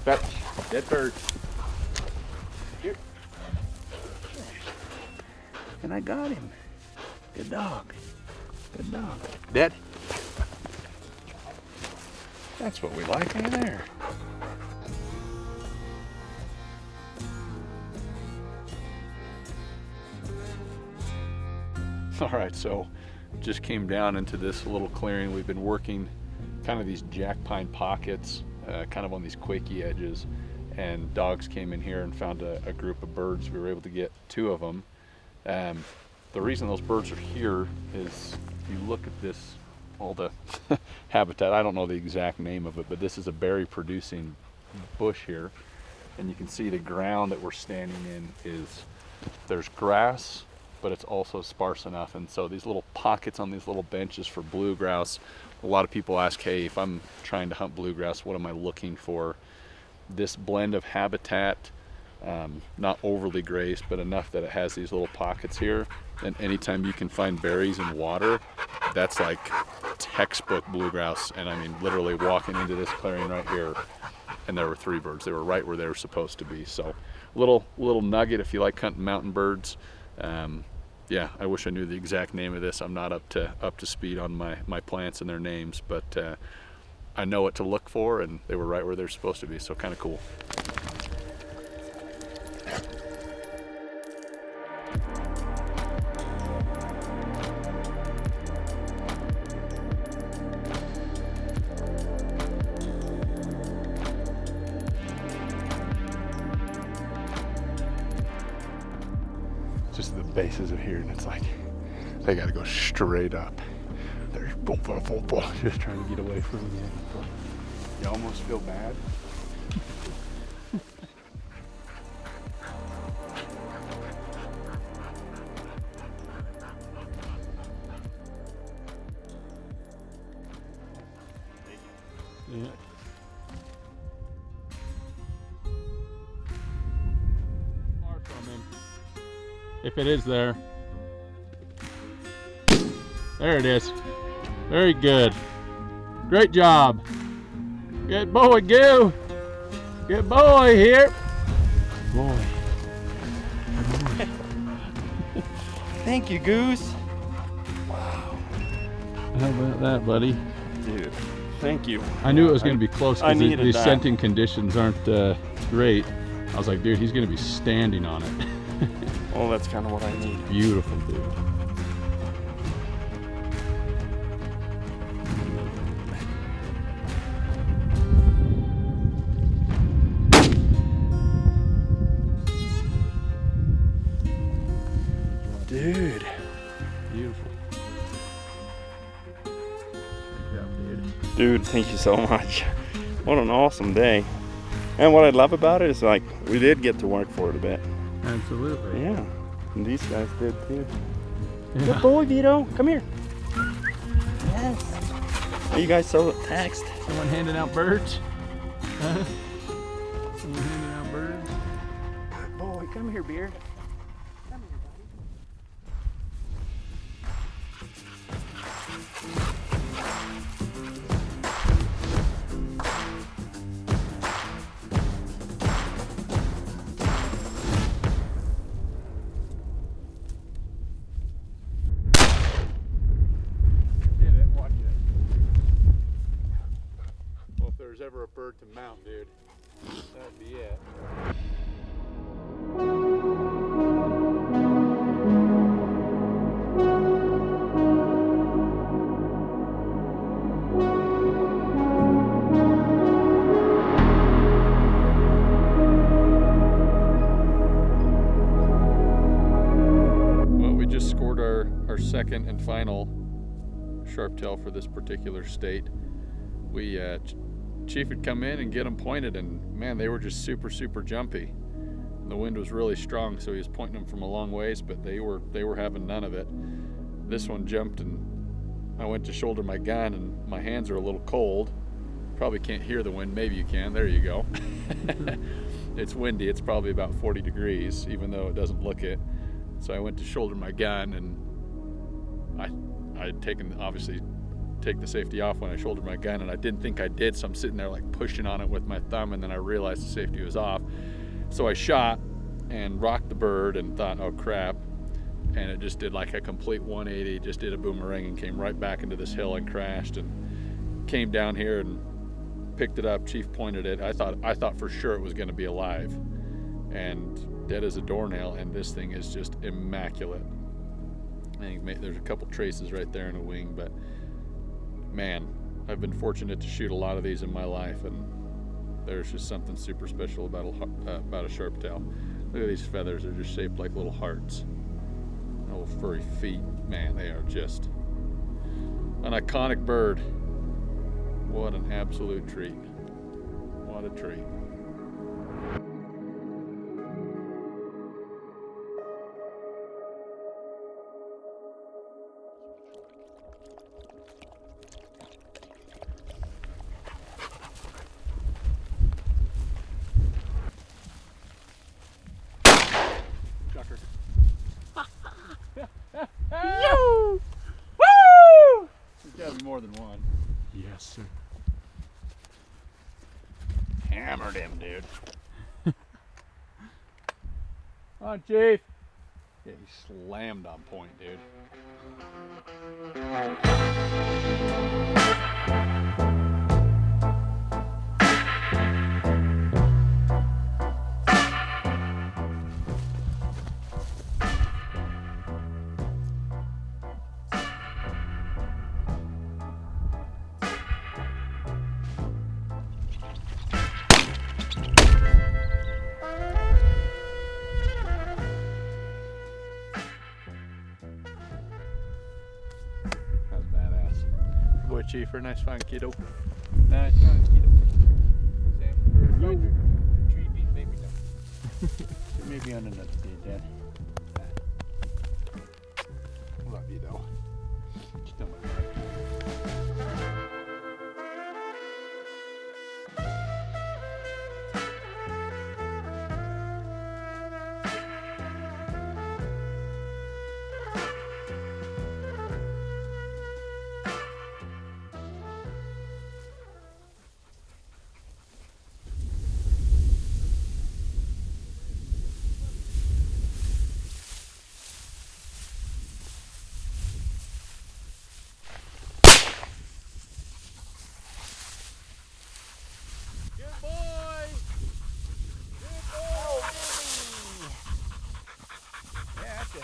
Fetch. Dead bird. Here. And I got him. Good dog. Good dog. Dead. That's what we like right there. All right, so just came down into this little clearing. We've been working kind of these jack pine pockets, kind of on these quaky edges, and dogs came in here and found a group of birds. We were able to get 2 of them. The reason those birds are here is if you look at this, all the habitat, I don't know the exact name of it, but this is a berry producing bush here, and you can see the ground that we're standing in is, there's grass, but it's also sparse enough, and so these little pockets on these little benches for blue grouse. A lot of people ask, hey, if I'm trying to hunt bluegrass, what am I looking for? This blend of habitat, not overly grazed, but enough that it has these little pockets here. And anytime you can find berries and water, that's like textbook bluegrass. And I mean, literally walking into this clearing right here, and there were 3 birds. They were right where they were supposed to be. So little nugget if you like hunting mountain birds. Yeah, I wish I knew the exact name of this. I'm not up to speed on my plants and their names, but I know what to look for, and they were right where they're supposed to be, so kind of cool. Just the bases of here, and it's like they got to go straight up. They're just trying to get away from you. You almost feel bad. Yeah. Far from him. If it is there. There it is. Very good. Great job. Good boy, Goo. Good boy here. Boy. Thank you, Goose. Wow. How about that, buddy? Dude, thank you. I knew it was going to be close because these that. scenting conditions aren't great. I was like, dude, he's going to be standing on it. Well, that's kind of what I need. Beautiful, dude. Dude. Beautiful. Good job, dude. Dude, thank you so much. What an awesome day. And what I love about it is, like, we did get to work for it a bit. Absolutely. Yeah. And these guys did too. Yeah. Good boy, Vito. Come here. Yes. Are you guys so text? Someone handing out birds? Huh? Someone handing out birds? Good boy, come here, Beard. Come here, buddy. There's ever a bird to mount, dude, that'd be it. Well, we just scored our second and final sharptail for this particular state. We Chief would come in and get them pointed, and man, they were just super jumpy. And the wind was really strong, so he was pointing them from a long ways, but they were having none of it. This one jumped, and I went to shoulder my gun, and my hands are a little cold. Probably can't hear the wind. Maybe you can. There you go. It's windy. It's probably about 40 degrees, even though it doesn't look it. So I went to shoulder my gun, and I had taken, obviously, take the safety off when I shouldered my gun, and I didn't think I did, so I'm sitting there like pushing on it with my thumb, and then I realized the safety was off. So I shot and rocked the bird and thought, oh crap, and it just did like a complete 180, just did a boomerang and came right back into this hill and crashed, and came down here and picked it up. Chief pointed it. I thought for sure it was going to be alive and dead as a doornail, and this thing is just immaculate. I think there's a couple traces right there in a wing, but man, I've been fortunate to shoot a lot of these in my life, and there's just something super special about a sharp-tail. Look at these feathers, they're just shaped like little hearts. Little furry feet, man, they are just an iconic bird. What an absolute treat. What a treat. Chukar. Yo! Woo! There's got to be more than one. Yes, sir. Hammered him, dude. Come on, Chief. Yeah, he slammed on point, dude. Boy, Chiefer, nice fine kiddo. Nice fine kiddo. Sam, find your tree beat baby down. Maybe on another day, Dad. Love you though. Still my wife.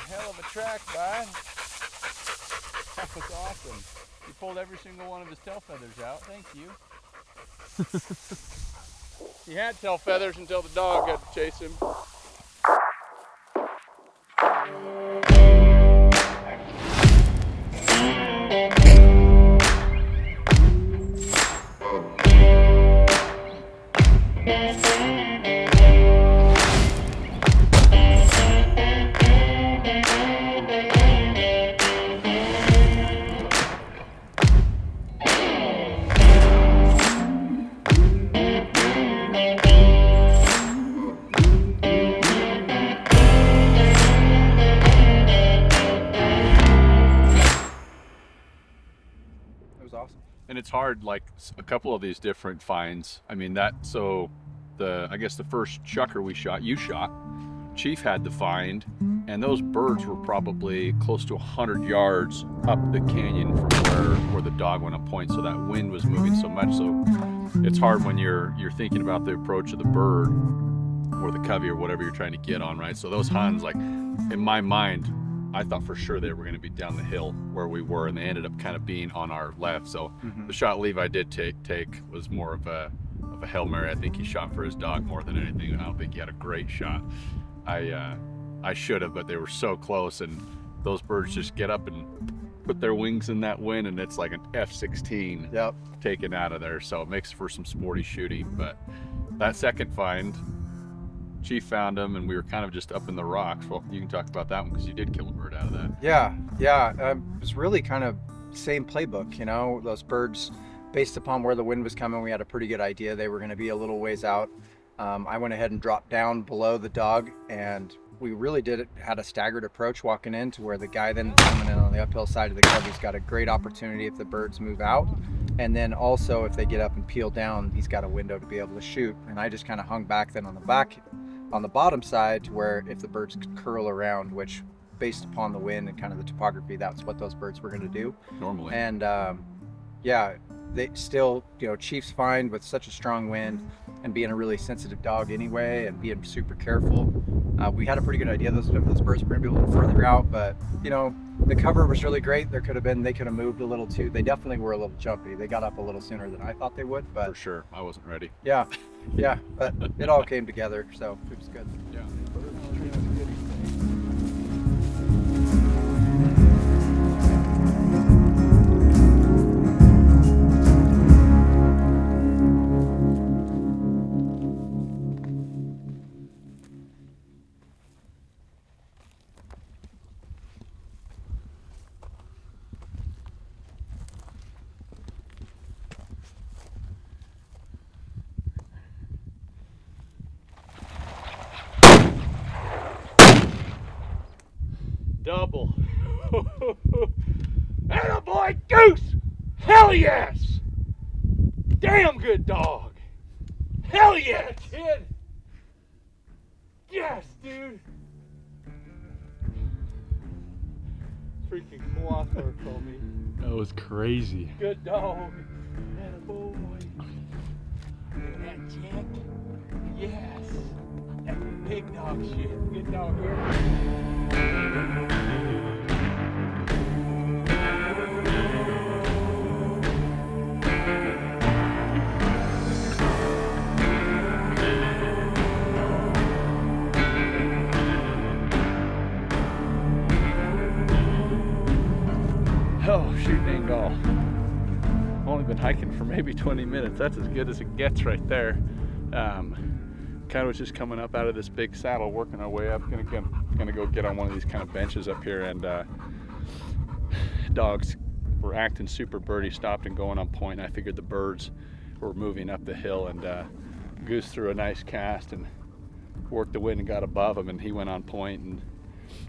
Hell of a track, bud. That was awesome. You pulled every single one of his tail feathers out. Thank you. He had tail feathers until the dog got to chase him. Awesome. And it's hard, like a couple of these different finds. I mean, I guess the first chukar we shot, you shot, Chief had to find, and those birds were probably close to 100 yards up the canyon from where the dog went on point. So that wind was moving so much. So it's hard when you're thinking about the approach of the bird or the covey or whatever you're trying to get on, right? So those Huns, like in my mind, I thought for sure they were going to be down the hill where we were, and they ended up kind of being on our left. So the shot Levi did take was more of a Hail Mary. I think he shot for his dog more than anything. I don't think he had a great shot. I should have, but they were so close, and those birds just get up and put their wings in that wind, and it's like an F-16 taken out of there. So it makes for some sporty shooting. But that second find, Chief found him, and we were kind of just up in the rocks. Well, you can talk about that one because you did kill a bird out of that. Yeah. It was really kind of same playbook, you know, those birds, based upon where the wind was coming, we had a pretty good idea they were going to be a little ways out. I went ahead and dropped down below the dog and we really had a staggered approach walking in, to where the guy then coming in on the uphill side of the cover's got a great opportunity if the birds move out, and then also if they get up and peel down, he's got a window to be able to shoot. And I just kind of hung back then on the bottom side, to where if the birds could curl around, which based upon the wind and kind of the topography, that's what those birds were going to do Normally. And yeah, they still, Chief's fine with such a strong wind, and being a really sensitive dog anyway, and being super careful. We had a pretty good idea those birds were going to be a little further out, but the cover was really great. They could have moved a little too. They definitely were a little jumpy. They got up a little sooner than I thought they would, but For sure, I wasn't ready. yeah, but it all came together, so it was good. Yeah. Double. Attaboy goose! Hell yes! Damn good dog! Hell yeah, kid! Yes, dude! Freaking Cawthorn told me. That was crazy. Good dog. Attaboy. That chick? Yes. That's big dog shit. Good dog here. Oh, shoot, dang all. Only been hiking for maybe 20 minutes. That's as good as it gets right there. Kind of was just coming up out of this big saddle, working our way up. Gonna go get on one of these kind of benches up here, and dogs were acting super birdy, stopped and going on point. And I figured the birds were moving up the hill, and Goose threw a nice cast and worked the wind and got above him, and he went on point, and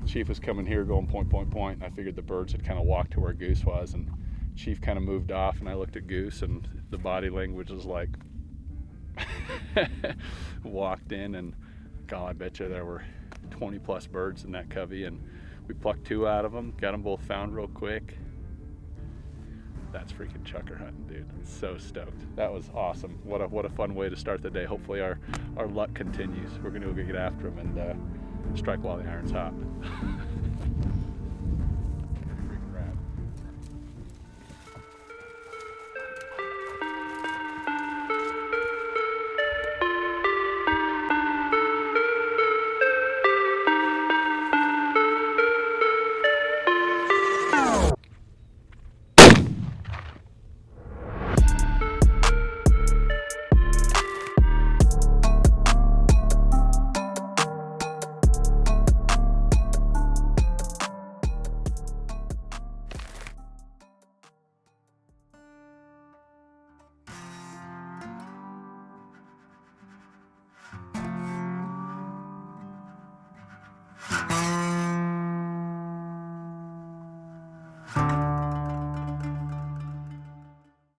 Chief was coming here going point, and I figured the birds had kind of walked to where Goose was, and Chief kind of moved off, and I looked at Goose, and the body language was like walked in, and God, I bet you there were 20 plus birds in that covey, and we plucked 2 out of them, got them both found real quick. That's freaking chukar hunting, dude. I'm so stoked. That was awesome. What a fun way to start the day. Hopefully our luck continues. We're gonna go get after them and strike while the iron's hot.